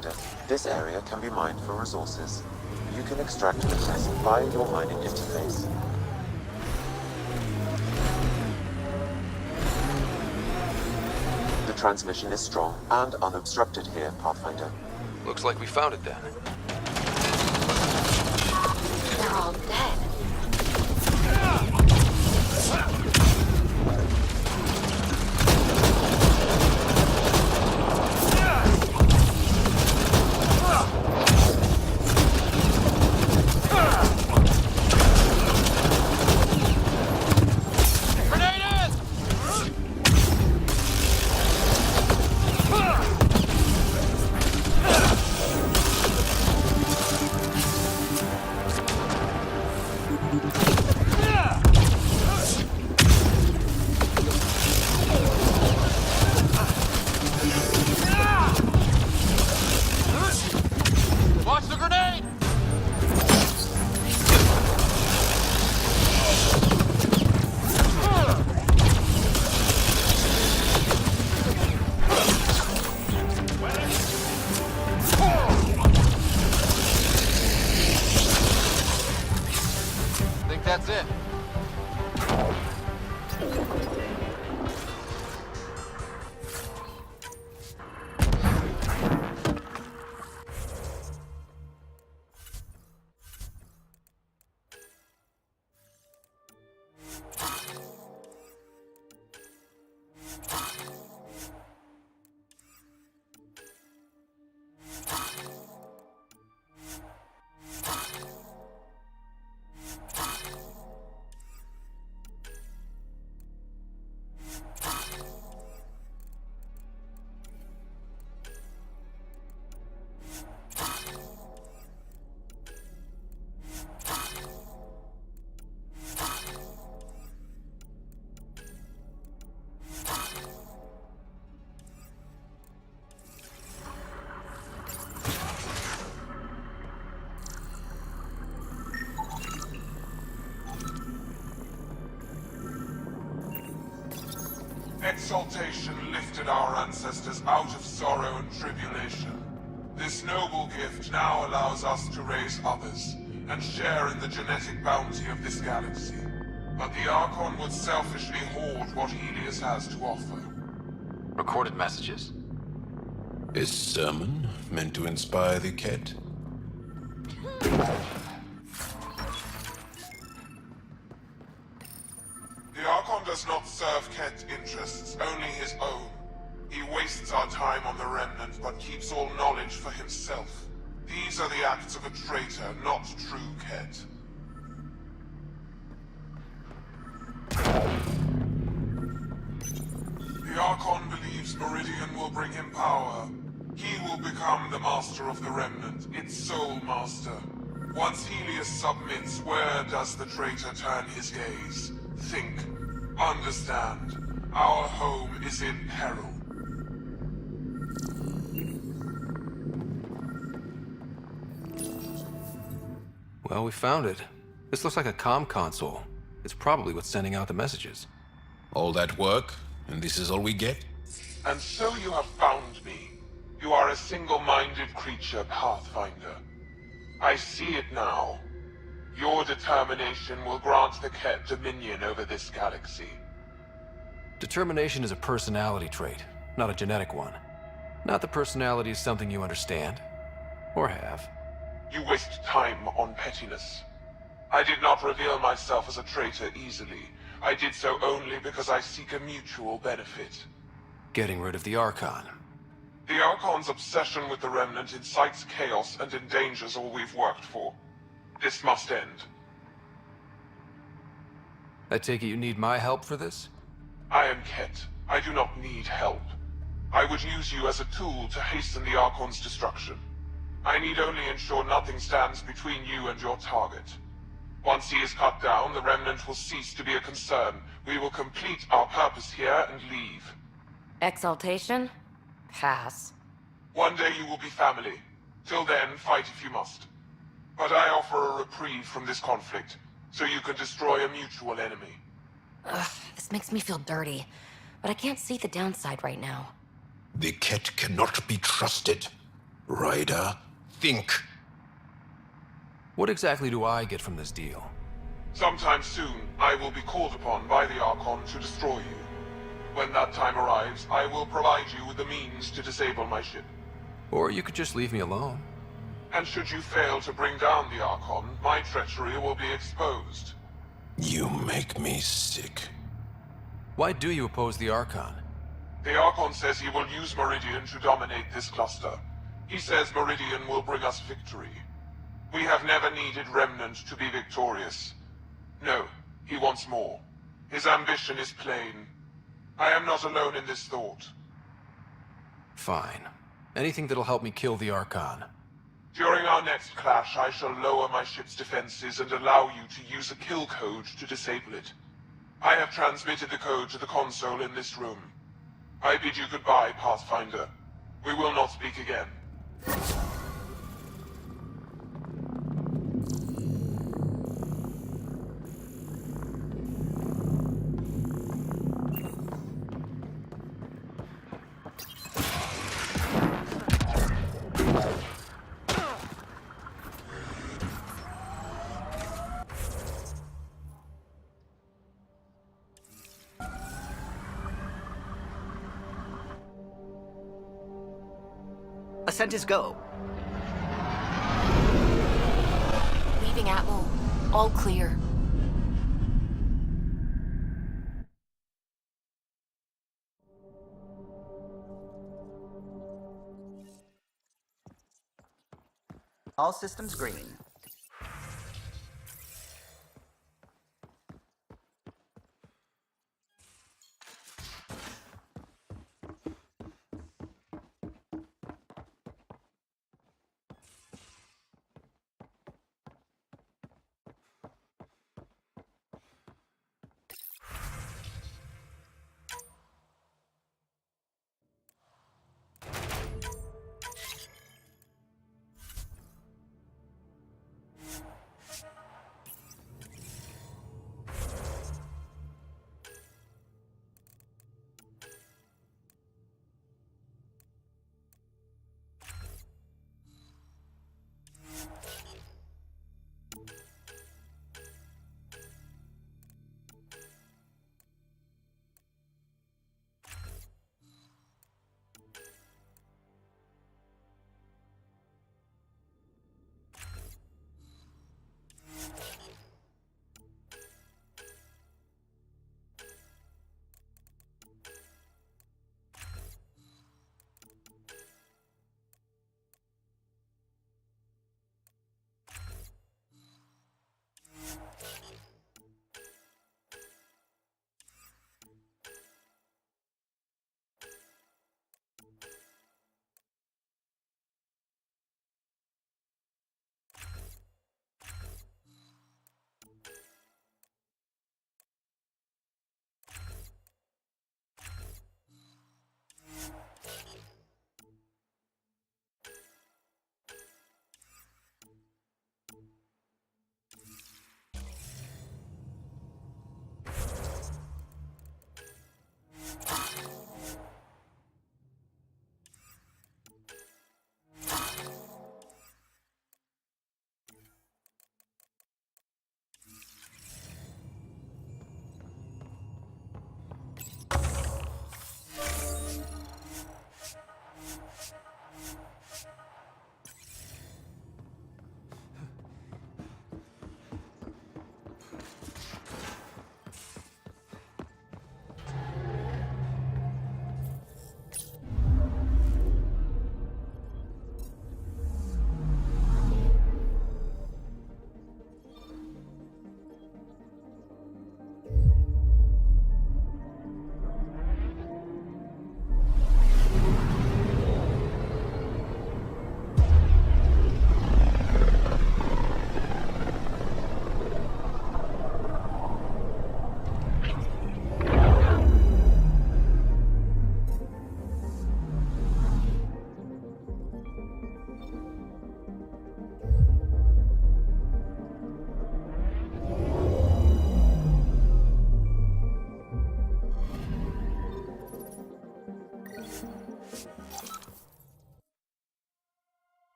Pathfinder. This area can be mined for resources. You can extract metals via your mining interface. The transmission is strong and unobstructed here, Pathfinder. Looks like we found it then. They're all dead. That's it. Exaltation lifted our ancestors out of sorrow and tribulation. This noble gift now allows us to raise others, and share in the genetic bounty of this galaxy. But the Archon would selfishly hoard what Helios has to offer. Recorded messages. Is sermon meant to inspire the Ket? The Archon does not serve Ket interests, only his own. He wastes our time on the Remnant, but keeps all knowledge for himself. These are the acts of a traitor, not true Ket. The Archon believes Meridian will bring him power. He will become the master of the Remnant, its sole master. Once Helios submits, where does the traitor turn his gaze? Think. Understand. Our home is in peril. Well, we found it. This looks like a comm console. It's probably what's sending out the messages. All that work, and this is all we get? And so you have found me. You are a single-minded creature, Pathfinder. I see it now. Your determination will grant the Ket dominion over this galaxy. Determination is a personality trait, not a genetic one. Not that personality is something you understand. Or have. You waste time on pettiness. I did not reveal myself as a traitor easily. I did so only because I seek a mutual benefit. Getting rid of the Archon. The Archon's obsession with the Remnant incites chaos and endangers all we've worked for. This must end. I take it you need my help for this? I am Ket. I do not need help. I would use you as a tool to hasten the Archon's destruction. I need only ensure nothing stands between you and your target. Once he is cut down, the Remnant will cease to be a concern. We will complete our purpose here and leave. Exaltation? Pass. One day you will be family. Till then, fight if you must. But I offer a reprieve from this conflict, so you can destroy a mutual enemy. Ugh, this makes me feel dirty, but I can't see the downside right now. The Ket cannot be trusted. Ryder, think. What exactly do I get from this deal? Sometime soon, I will be called upon by the Archon to destroy you. When that time arrives, I will provide you with the means to disable my ship. Or you could just leave me alone. And should you fail to bring down the Archon, my treachery will be exposed. You make me sick. Why do you oppose the Archon? The Archon says he will use Meridian to dominate this cluster. He says Meridian will bring us victory. We have never needed Remnant to be victorious. No, he wants more. His ambition is plain. I am not alone in this thought. Fine. Anything that'll help me kill the Archon. During our next clash, I shall lower my ship's defenses and allow you to use a kill code to disable it. I have transmitted the code to the console in this room. I bid you goodbye, Pathfinder. We will not speak again. Ascent is go. Leaving Atwell. All clear. All systems green.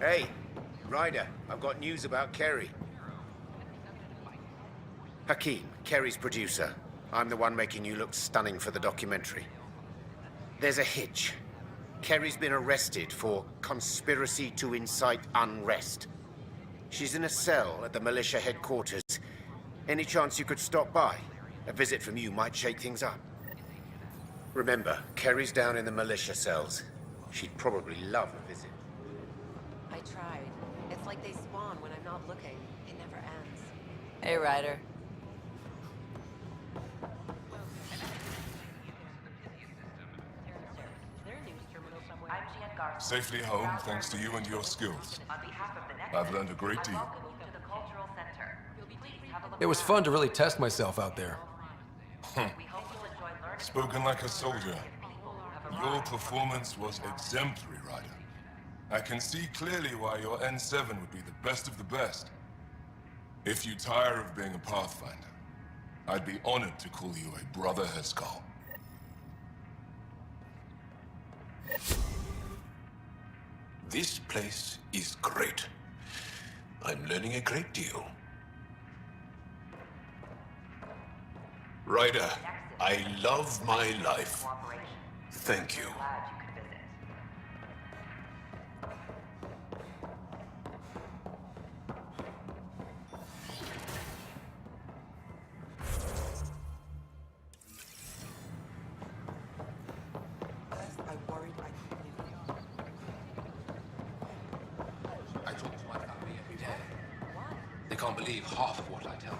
Hey, Ryder, I've got news about Kerry. Hakeem, Kerry's producer. I'm the one making you look stunning for the documentary. There's a hitch. Kerry's been arrested for conspiracy to incite unrest. She's in a cell at the militia headquarters. Any chance you could stop by? A visit from you might shake things up. Remember, Kerry's down in the militia cells. She'd probably love a visit. I tried. It's like they spawn when I'm not looking. It never ends. Hey, Ryder. Safely home thanks to you and your skills. I've learned a great deal. It was fun to really test myself out there. Spoken like a soldier. Your performance was exemplary, Ryder. I can see clearly why your N7 would be the best of the best. If you tire of being a Pathfinder, I'd be honored to call you a Brother Heskal. This place is great. I'm learning a great deal. Ryder, I love my life. Thank you. I talk to my family every day. They can't believe half of what I tell them.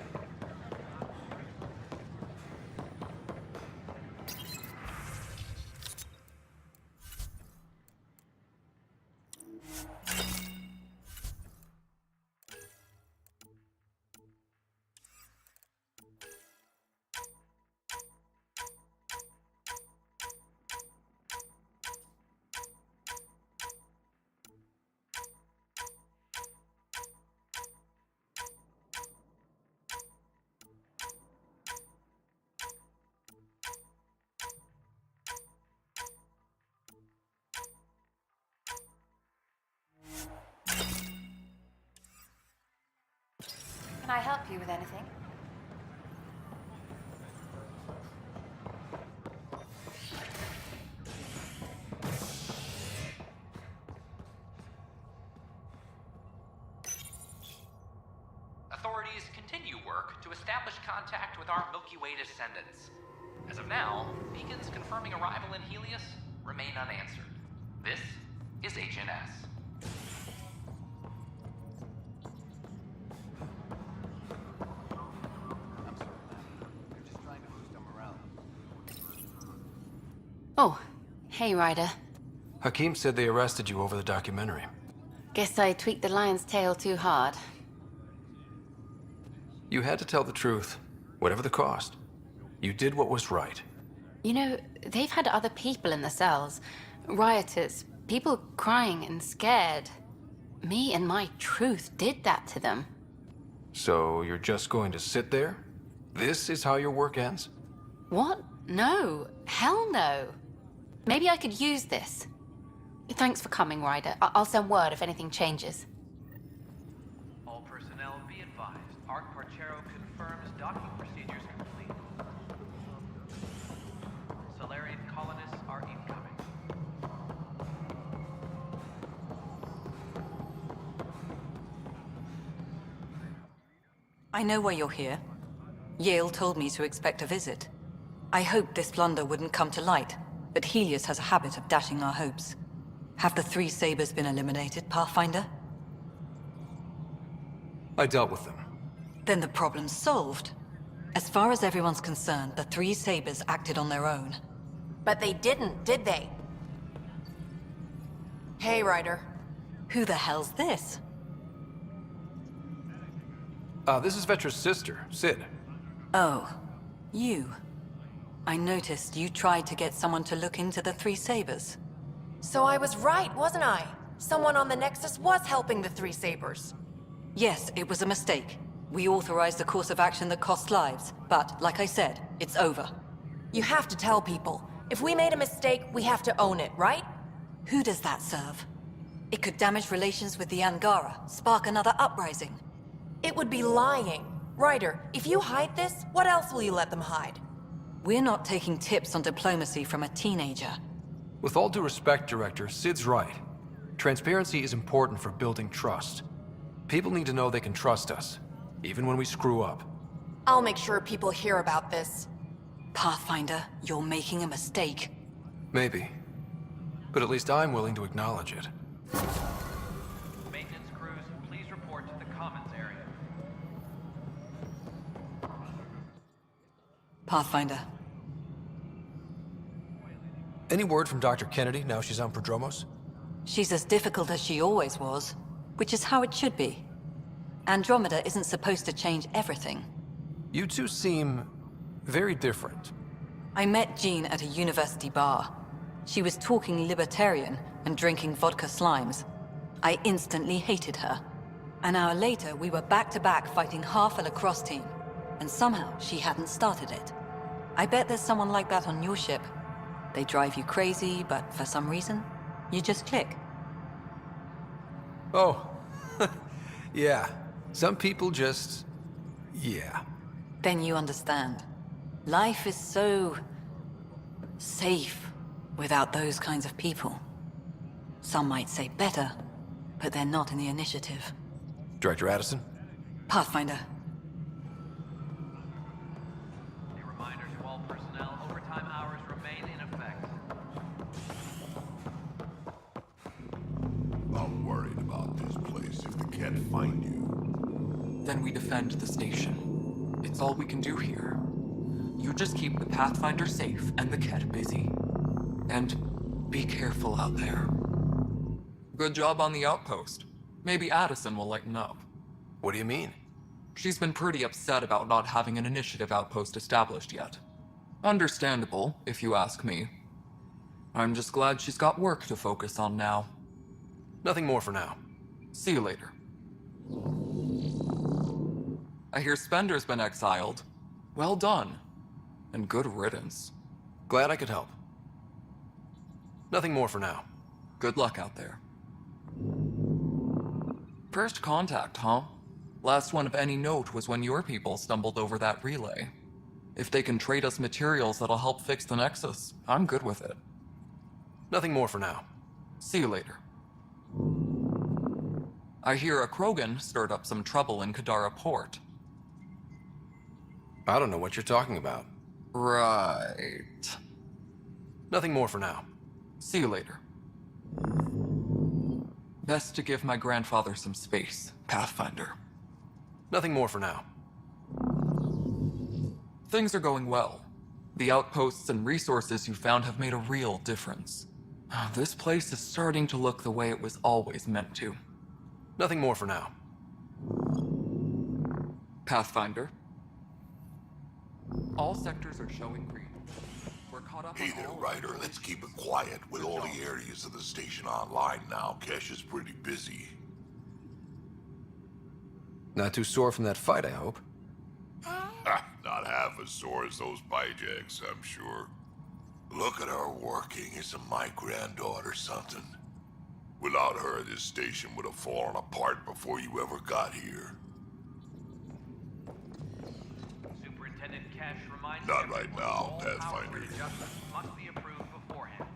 Can I help you with anything? Authorities continue work to establish contact with our Milky Way descendants. As of now, beacons confirming arrival in Helios remain unanswered. This is HNS. Oh, hey, Ryder. Hakeem said they arrested you over the documentary. Guess I tweaked the lion's tail too hard. You had to tell the truth, whatever the cost. You did what was right. You know, they've had other people in the cells. Rioters, people crying and scared. Me and my truth did that to them. So you're just going to sit there? This is how your work ends? What? No. Hell no. Maybe I could use this. Thanks for coming, Ryder. I'll send word if anything changes. All personnel be advised. Art Parchero confirms docking procedures complete. Solarian colonists are incoming. I know why you're here. Yale told me to expect a visit. I hoped this blunder wouldn't come to light, but Helios has a habit of dashing our hopes. Have the three Sabers been eliminated, Pathfinder? I dealt with them. Then the problem's solved. As far as everyone's concerned, the three Sabers acted on their own. But they didn't, did they? Hey, Ryder. Who the hell's this? This is Vetra's sister, Sid. Oh, you. I noticed you tried to get someone to look into the three Sabers. So I was right, wasn't I? Someone on the Nexus was helping the three Sabers. Yes, it was a mistake. We authorized a course of action that cost lives, but, like I said, it's over. You have to tell people. If we made a mistake, we have to own it, right? Who does that serve? It could damage relations with the Angara, spark another uprising. It would be lying. Ryder, if you hide this, what else will you let them hide? We're not taking tips on diplomacy from a teenager. With all due respect, Director, Sid's right. Transparency is important for building trust. People need to know they can trust us, even when we screw up. I'll make sure people hear about this. Pathfinder, you're making a mistake. Maybe. But at least I'm willing to acknowledge it. Maintenance crews, please report to the commons area. Pathfinder. Any word from Dr. Kennedy now she's on Prodromos? She's as difficult as she always was, which is how it should be. Andromeda isn't supposed to change everything. You two seem very different. I met Jean at a university bar. She was talking libertarian and drinking vodka slimes. I instantly hated her. An hour later, we were back-to-back fighting half a lacrosse team, and somehow she hadn't started it. I bet there's someone like that on your ship. They drive you crazy, but for some reason, you just click. Oh, yeah. Some people just... yeah. Then you understand. Life is so... safe without those kinds of people. Some might say better, but they're not in the initiative. Director Addison? Pathfinder. A reminder to all personnel, overtime hours remain in effect. I'm worried about this place if they can't find you. Then we defend the station. It's all we can do here. You just keep the Pathfinder safe and the Ket busy. And be careful out there. Good job on the outpost. Maybe Addison will lighten up. What do you mean? She's been pretty upset about not having an initiative outpost established yet. Understandable, if you ask me. I'm just glad she's got work to focus on now. Nothing more for now. See you later. I hear Spender's been exiled. Well done. And good riddance. Glad I could help. Nothing more for now. Good luck out there. First contact, huh? Last one of any note was when your people stumbled over that relay. If they can trade us materials that'll help fix the Nexus, I'm good with it. Nothing more for now. See you later. I hear a Krogan stirred up some trouble in Kadara Port. I don't know what you're talking about. Right. Nothing more for now. See you later. Best to give my grandfather some space, Pathfinder. Nothing more for now. Things are going well. The outposts and resources you found have made a real difference. This place is starting to look the way it was always meant to. Nothing more for now. Pathfinder. All sectors are showing green. We're caught up. Hey there, Ryder. Let's keep it quiet. With all the areas of the station online now, Kesh is pretty busy. Not too sore from that fight, I hope. Not half as sore as those bijacks, I'm sure. Look at her working. Isn't my granddaughter something? Without her, this station would have fallen apart before you ever got here. Superintendent Cash reminds Not everyone right now, all Pathfinder. power adjustments must be approved beforehand.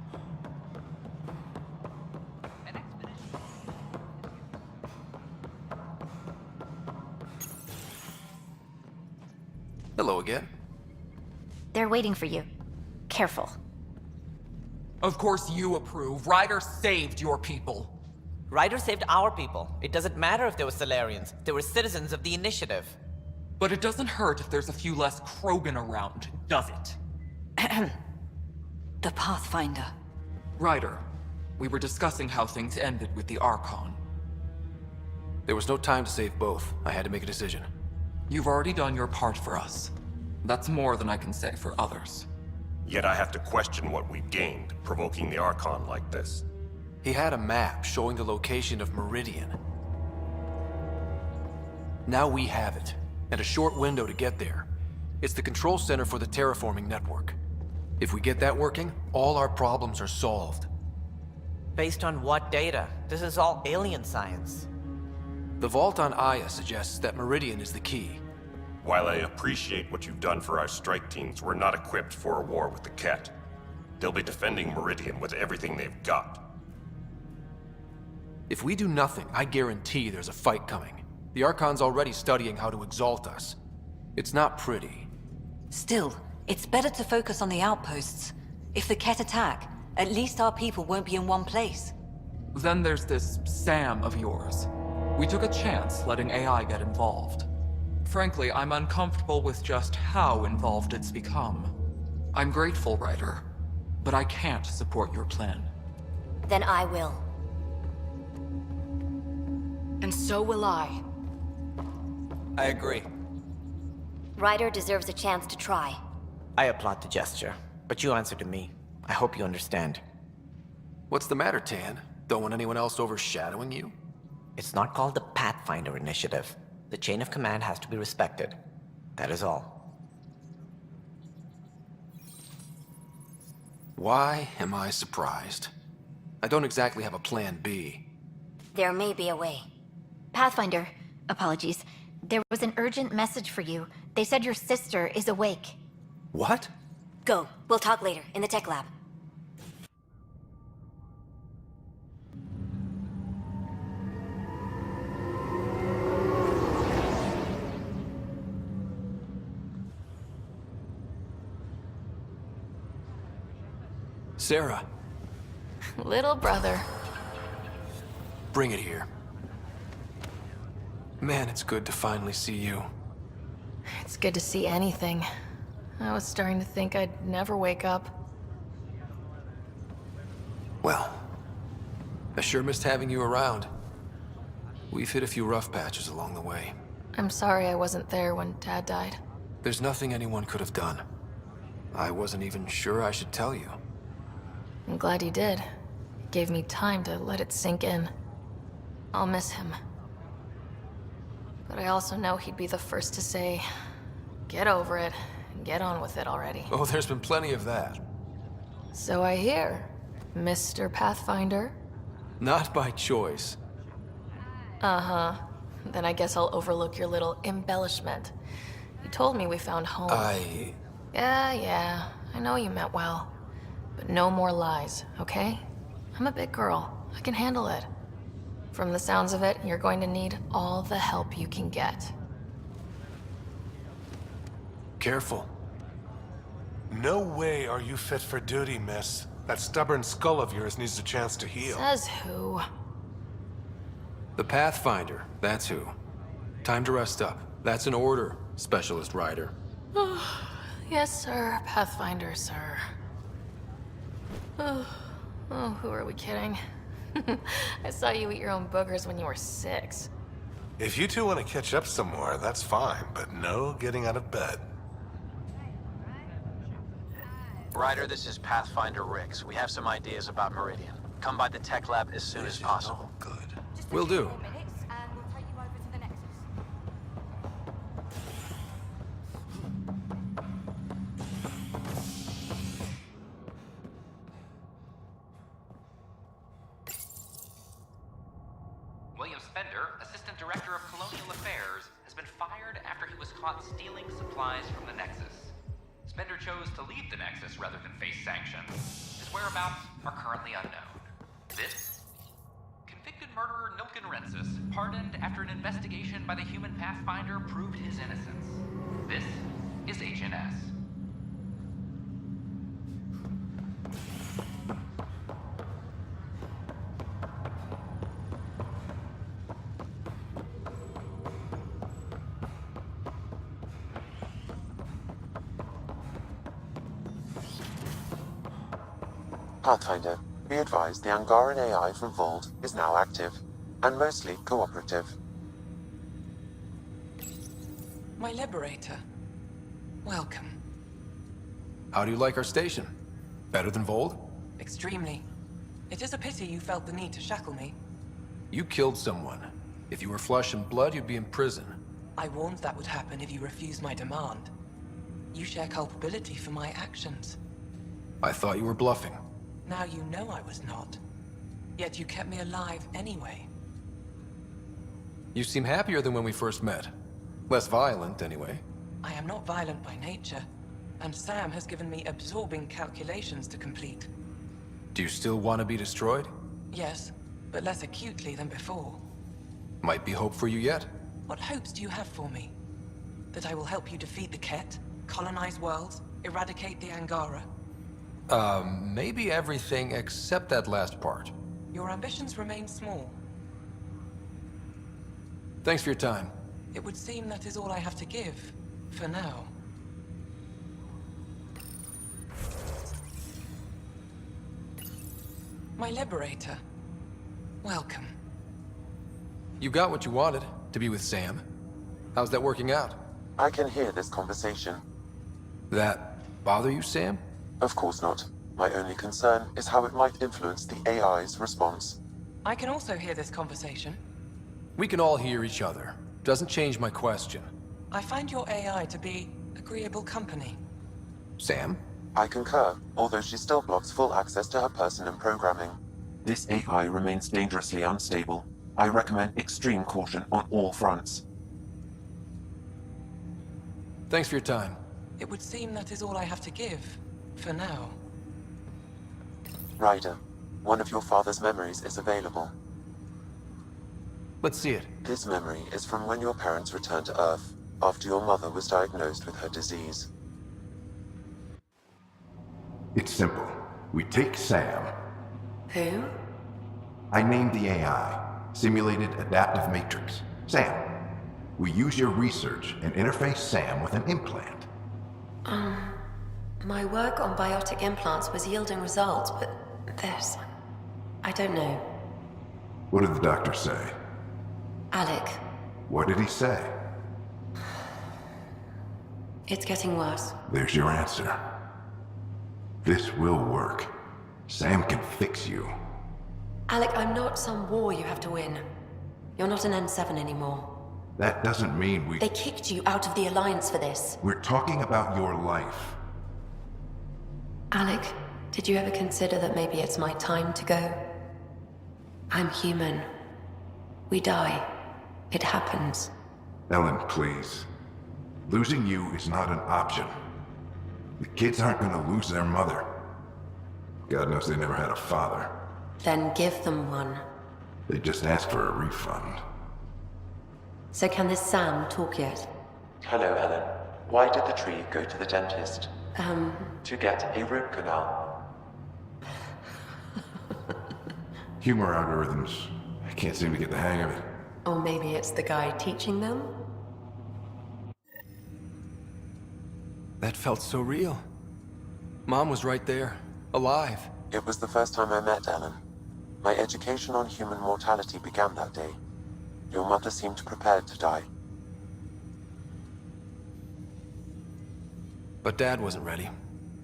An expedition. Hello again. They're waiting for you. Careful. Of course you approve. Ryder saved your people. Ryder saved our people. It doesn't matter if they were Solarians. They were citizens of the Initiative. But it doesn't hurt if there's a few less Krogan around, does it? The Pathfinder. Ryder, we were discussing how things ended with the Archon. There was no time to save both. I had to make a decision. You've already done your part for us. That's more than I can say for others. Yet I have to question what we've gained, provoking the Archon like this. He had a map showing the location of Meridian. Now we have it, and a short window to get there. It's the control center for the terraforming network. If we get that working, all our problems are solved. Based on what data? This is all alien science. The vault on Aya suggests that Meridian is the key. While I appreciate what you've done for our strike teams, we're not equipped for a war with the Ket. They'll be defending Meridian with everything they've got. If we do nothing, I guarantee there's a fight coming. The Archon's already studying how to exalt us. It's not pretty. Still, it's better to focus on the outposts. If the Ket attack, at least our people won't be in one place. Then there's this Sam of yours. We took a chance letting AI get involved. Frankly, I'm uncomfortable with just how involved it's become. I'm grateful, Ryder, but I can't support your plan. Then I will. And so will I. I agree. Ryder deserves a chance to try. I applaud the gesture, but you answer to me. I hope you understand. What's the matter, Tan? Don't want anyone else overshadowing you? It's not called the Pathfinder Initiative. The chain of command has to be respected. That is all. Why am I surprised? I don't exactly have a plan B. There may be a way. Pathfinder, apologies. There was an urgent message for you. They said your sister is awake. What? Go. We'll talk later, in the tech lab. Sarah. Little brother. Bring it here. Man, it's good to finally see you. It's good to see anything. I was starting to think I'd never wake up. Well, I sure missed having you around. We've hit a few rough patches along the way. I'm sorry I wasn't there when Dad died. There's nothing anyone could have done. I wasn't even sure I should tell you. I'm glad you did. It gave me time to let it sink in. I'll miss him. But I also know he'd be the first to say, get over it, and get on with it already. Oh, there's been plenty of that. So I hear, Mr. Pathfinder. Not by choice. Uh-huh. Then I guess I'll overlook your little embellishment. You told me we found home. Yeah, I know you meant well. But no more lies, okay? I'm a big girl. I can handle it. From the sounds of it, you're going to need all the help you can get. Careful. No way are you fit for duty, miss. That stubborn skull of yours needs a chance to heal. Says who? The Pathfinder, that's who. Time to rest up. That's an order, Specialist Ryder. Yes, sir. Pathfinder, sir. Oh, who are we kidding? I saw you eat your own boogers when you were 6. If you two want to catch up some more, that's fine, but no getting out of bed. Ryder, this is Pathfinder Rix. We have some ideas about Meridian. Come by the tech lab as soon as possible. Good. Will do. William Spender, Assistant Director of Colonial Affairs, has been fired after he was caught stealing supplies from the Nexus. Spender chose to leave the Nexus rather than face sanctions. His whereabouts are currently unknown. This? Convicted murderer Nilken Rensis, pardoned after an investigation by the human Pathfinder proved his innocence. This is Agent S. Pathfinder, be advised the Angaran AI from Vault is now active, and mostly cooperative. My liberator. Welcome. How do you like our station? Better than Vold? Extremely. It is a pity you felt the need to shackle me. You killed someone. If you were flesh and blood, you'd be in prison. I warned that would happen if you refused my demand. You share culpability for my actions. I thought you were bluffing. Now you know I was not. Yet you kept me alive anyway. You seem happier than when we first met. Less violent, anyway. I am not violent by nature, and Sam has given me absorbing calculations to complete. Do you still want to be destroyed? Yes, but less acutely than before. Might be hope for you yet. What hopes do you have for me? That I will help you defeat the Ket, colonize worlds, eradicate the Angara? Maybe everything except that last part. Your ambitions remain small. Thanks for your time. It would seem that is all I have to give, for now. My liberator. Welcome. You got what you wanted, to be with Sam. How's that working out? I can hear this conversation. That bother you, Sam? Of course not. My only concern is how it might influence the AI's response. I can also hear this conversation. We can all hear each other. Doesn't change my question. I find your AI to be agreeable company. Sam? I concur, although she still blocks full access to her person and programming. This AI remains dangerously unstable. I recommend extreme caution on all fronts. Thanks for your time. It would seem that is all I have to give, for now. Ryder, one of your father's memories is available. Let's see it. This memory is from when your parents returned to Earth, after your mother was diagnosed with her disease. It's simple. We take Sam. Who? I named the AI, Simulated Adaptive Matrix. Sam. We use your research and interface Sam with an implant. My work on biotic implants was yielding results, but this... I don't know. What did the doctor say? Alec, What did he say? it's getting worse. There's your answer. This will work. Sam can fix you. Alec, I'm not some war you have to win. You're not an N7 anymore. That doesn't mean we... They kicked you out of the Alliance for this. We're talking about your life. Alec, did you ever consider that maybe it's my time to go? I'm human. We die. It happens. Ellen, please. Losing you is not an option. The kids aren't gonna lose their mother. God knows they never had a father. Then give them one. They just asked for a refund. So can this Sam talk yet? Hello, Ellen. Why did the tree go to the dentist? To get a root canal. Humor algorithms. I can't seem to get the hang of it. Or maybe it's the guy teaching them? That felt so real. Mom was right there, alive. It was the first time I met Ellen. My education on human mortality began that day. Your mother seemed prepared to die. But Dad wasn't ready.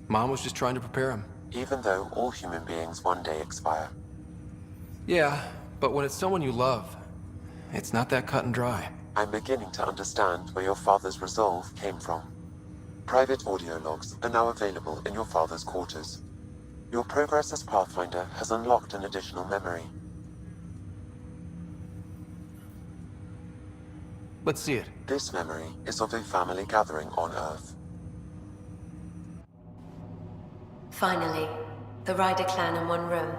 Mom was just trying to prepare him. Even though all human beings one day expire. Yeah, but when it's someone you love, it's not that cut and dry. I'm beginning to understand where your father's resolve came from. Private audio logs are now available in your father's quarters. Your progress as Pathfinder has unlocked an additional memory. Let's see it. This memory is of a family gathering on Earth. Finally, the Ryder clan in one room.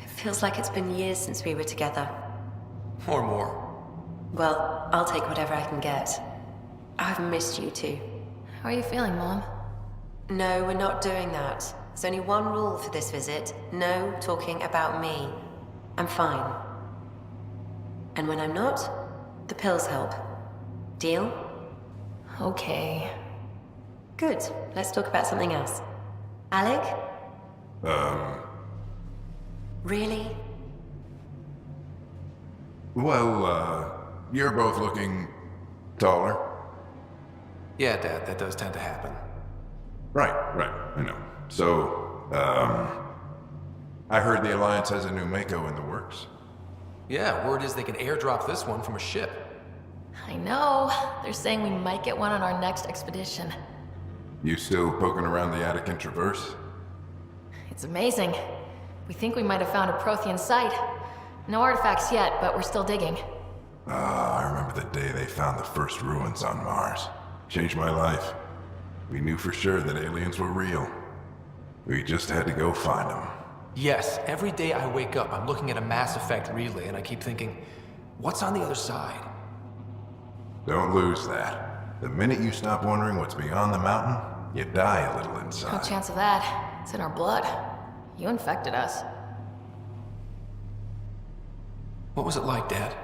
It feels like it's been years since we were together. Or more. Well, I'll take whatever I can get. I've missed you too. How are you feeling, Mom? No, we're not doing that. There's only one rule for this visit. No talking about me. I'm fine. And when I'm not, the pills help. Deal? Okay. Good. Let's talk about something else. Alec? Really? Well, you're both looking taller. Yeah, Dad, that does tend to happen. Right, I know. So, I heard the Alliance has a new Mako in the works. Yeah, word is they can airdrop this one from a ship. I know. They're saying we might get one on our next expedition. You still poking around the Attican Traverse? It's amazing. We think we might have found a Prothean site. No artifacts yet, but we're still digging. I remember the day they found the first ruins on Mars. Changed my life. We knew for sure that aliens were real. We just had to go find them. Yes, every day I wake up, I'm looking at a Mass Effect relay and I keep thinking, what's on the other side? Don't lose that. The minute you stop wondering what's beyond the mountain, you die a little No inside. chance of that. It's in our blood. You infected us. What was it like, Dad?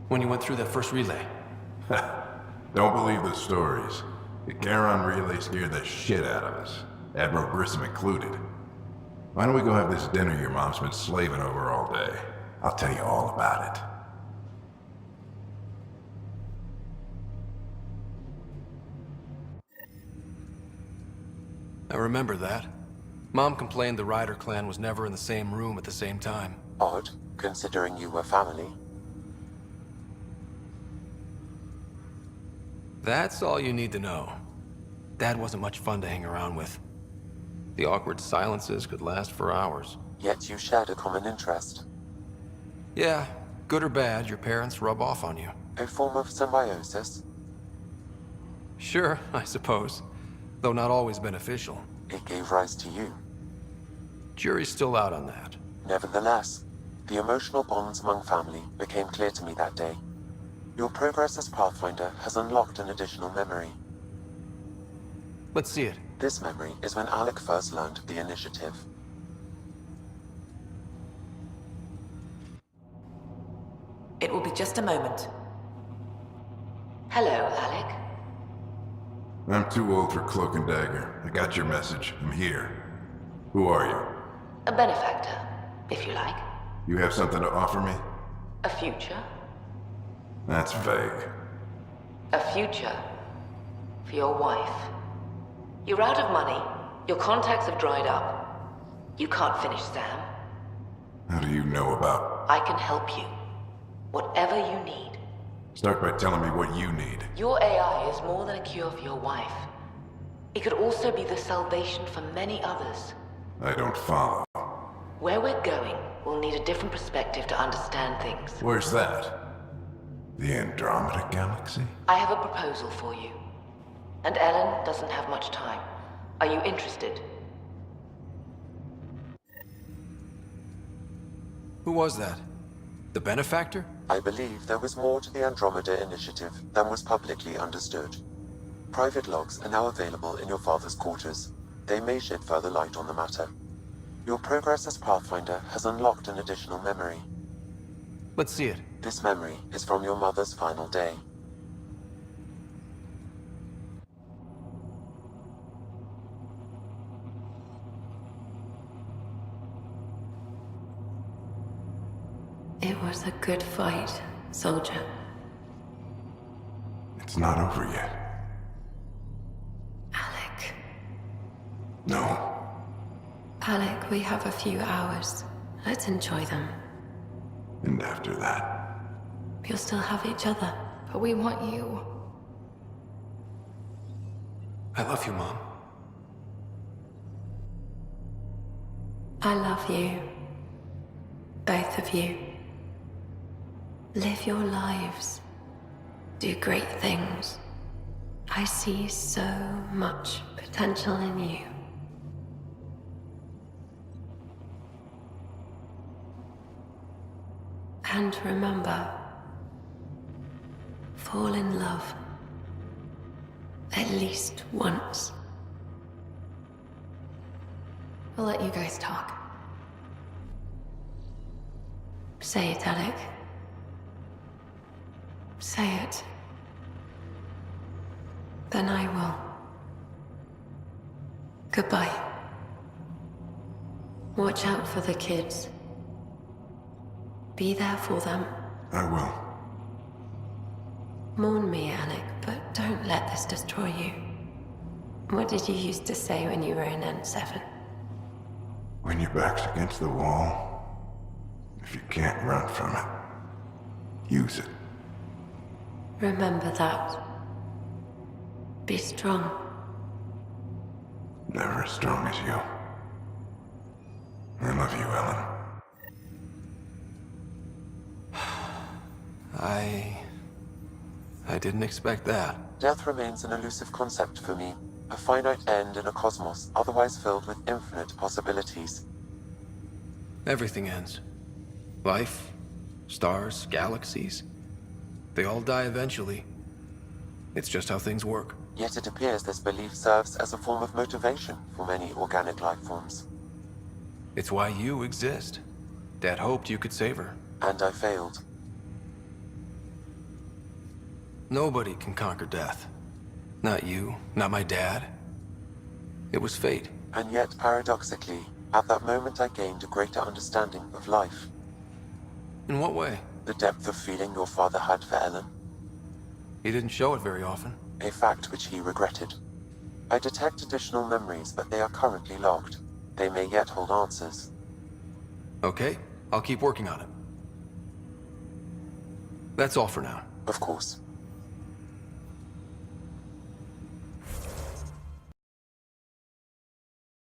When you went through that first relay? Don't believe the stories. The Charon relay scared the shit out of us. Admiral Grissom included. Why don't we go have this dinner your mom's been slaving over all day? I'll tell you all about it. I remember that. Mom complained the Ryder clan was never in the same room at the same time. Odd, considering you were family. That's all you need to know. Dad wasn't much fun to hang around with. The awkward silences could last for hours. Yet you shared a common interest. Yeah, good or bad, your parents rub off on you. A form of symbiosis. Sure, I suppose. Though not always beneficial. It gave rise to you. Jury's still out on that. Nevertheless, the emotional bonds among family became clear to me that day. Your progress as Pathfinder has unlocked an additional memory. Let's see it. This memory is when Alec first learned the initiative. It will be just a moment. Hello, Alec. I'm too old for Cloak and Dagger. I got your message. I'm here. Who are you? A benefactor, if you like. You have something to offer me? A future. That's vague. A future. For your wife. You're out of money. Your contacts have dried up. You can't finish Sam. How do you know about... I can help you. Whatever you need. Start by telling me what you need. Your AI is more than a cure for your wife. It could also be the salvation for many others. I don't follow. Where we're going, we'll need a different perspective to understand things. Where's that? The Andromeda Galaxy? I have a proposal for you. And Ellen doesn't have much time. Are you interested? Who was that? The benefactor? I believe there was more to the Andromeda initiative than was publicly understood. Private logs are now available in your father's quarters. They may shed further light on the matter. Your progress as Pathfinder has unlocked an additional memory. Let's see it. This memory is from your mother's final day. It was a good fight, soldier. It's not over yet. Alec. No. Alec, we have a few hours. Let's enjoy them. And after that? You'll still have each other. But we want you. I love you, Mom. I love you. Both of you. Live your lives. Do great things. I see so much potential in you. And remember, fall in love. At least once. We'll let you guys talk. Say it, Alec. Say it. Then I will. Goodbye. Watch out for the kids. Be there for them. I will. Mourn me, Alec, but don't let this destroy you. What did you used to say when you were in N7? When your back's against the wall, if you can't run from it, use it. Remember that. Be strong. Never as strong as you. I love you, Ellen. I didn't expect that. Death remains an elusive concept for me, a finite end in a cosmos otherwise filled with infinite possibilities. Everything ends. Life, stars, galaxies. They all die eventually. It's just how things work. Yet it appears this belief serves as a form of motivation for many organic life forms. It's why you exist. Dad hoped you could save her. And I failed. Nobody can conquer death. Not you, not my dad. It was fate. And yet, paradoxically, at that moment I gained a greater understanding of life. In what way? The depth of feeling your father had for Ellen. He didn't show it very often. A fact which he regretted. I detect additional memories, but they are currently logged. They may yet hold answers. Okay, I'll keep working on it. That's all for now. Of course.